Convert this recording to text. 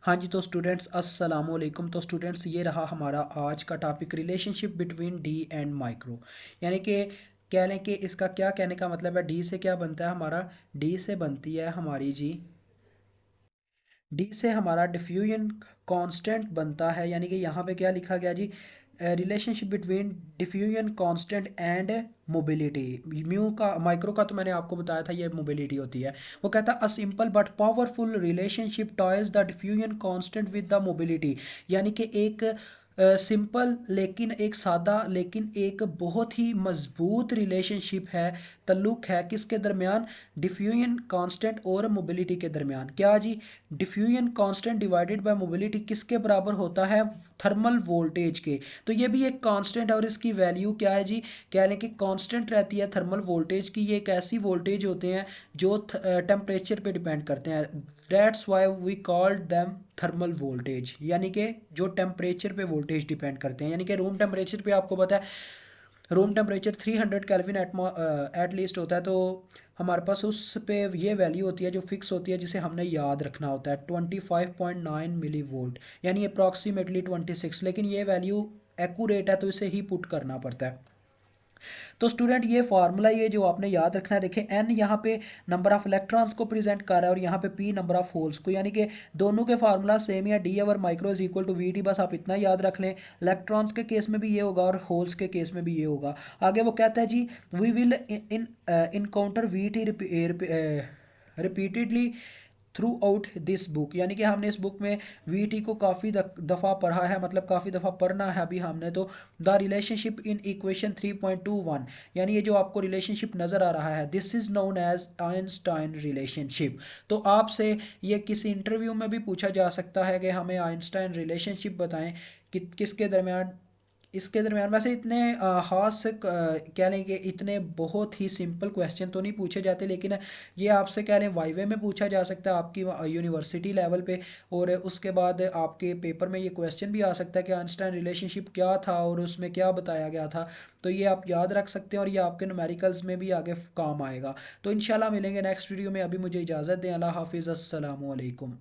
हाँ जी, तो स्टूडेंट्स अस्सलाम वालेकुम। तो स्टूडेंट्स ये रहा हमारा आज का topic, relationship between D and micro. यानी कि कह लें कि इसका क्या कहने का मतलब है, डी से क्या बनता है हमारा। डी से बनती है हमारी जी, डी से हमारा डिफ्यूजन कांस्टेंट बनता है। यानी कि यहाँ पे क्या लिखा गया जी, relationship between diffusion constant and mobility. Mu का माइक्रो का तो मैंने आपको बताया था, ये मोबिलिटी होती है। वो कहता है a simple but powerful relationship toys the diffusion constant with the mobility. यानी कि एक सिंपल लेकिन एक सादा लेकिन एक बहुत ही मजबूत रिलेशनशिप है, तल्लुक है किसके दरमियान, डिफ्यूजन कांस्टेंट और मोबिलिटी के दरमियान। क्या जी, diffusion constant divided by mobility किसके बराबर होता है, थर्मल वोल्टेज के। तो ये भी एक कांस्टेंट है और इसकी वैल्यू क्या है जी, कह लें कि कांस्टेंट रहती है थर्मल वोल्टेज की। ये एक ऐसी वोल्टेज होते हैं जो टेम्परेचर पे डिपेंड करते हैं। That's why we called them thermal voltage. यानी कि जो टेम्परेचर पे वोल्टेज डिपेंड करते हैं, यानी कि रूम टेम्परेचर पे आपको पता है room temperature 300 kelvin at least होता है। तो हमारे पास उस पे ये वैल्यू होती है जो फिक्स होती है, जिसे हमने याद रखना होता है 25.9 मिली वोल्ट, यानी अप्रॉक्सीमेटली 26। लेकिन ये वैल्यू एक्यूरेट है तो इसे ही पुट करना पड़ता है। तो स्टूडेंट ये फार्मूला ये जो आपने याद रखना है, देखें एन यहाँ पे नंबर ऑफ इलेक्ट्रॉन्स को प्रेजेंट कर रहा है और यहाँ पे पी नंबर ऑफ होल्स को। यानी कि दोनों के फार्मूला सेम है, D over micro is equal to V T. बस आप इतना याद रख लें, इलेक्ट्रॉन्स के केस में भी ये होगा और होल्स के केस में भी ये होगा। आगे वो कहता है जी, we will in encounter v t repeatedly throughout this book. यानी कि हमने इस बुक में वी टी को काफ़ी दफ़ा पढ़ा है, मतलब काफ़ी दफ़ा पढ़ना है अभी हमने। तो द रिलेशनशिप इन इक्वेशन 3.21, यानी ये जो आपको रिलेशनशिप नज़र आ रहा है, this is known as Einstein relationship. तो आपसे ये किसी इंटरव्यू में भी पूछा जा सकता है कि हमें आइंस्टाइन रिलेशनशिप बताएं कि किसके दरमियान, इसके दरमियान। वैसे इतने ख़ास कह लें कि इतने बहुत ही सिंपल क्वेश्चन तो नहीं पूछे जाते, लेकिन ये आपसे कह लें वाइवे में पूछा जा सकता है आपकी यूनिवर्सिटी लेवल पे। और उसके बाद आपके पेपर में ये क्वेश्चन भी आ सकता है कि आइंस्टाइन रिलेशनशिप क्या था और उसमें क्या बताया गया था। तो ये आप याद रख सकते हैं और ये आपके न्यूमेरिकल्स में भी आगे काम आएगा। तो इंशाल्लाह मिलेंगे नेक्स्ट वीडियो में। अभी मुझे इजाज़त दें। अल्लाह हाफिज़, अस्सलाम वालेकुम।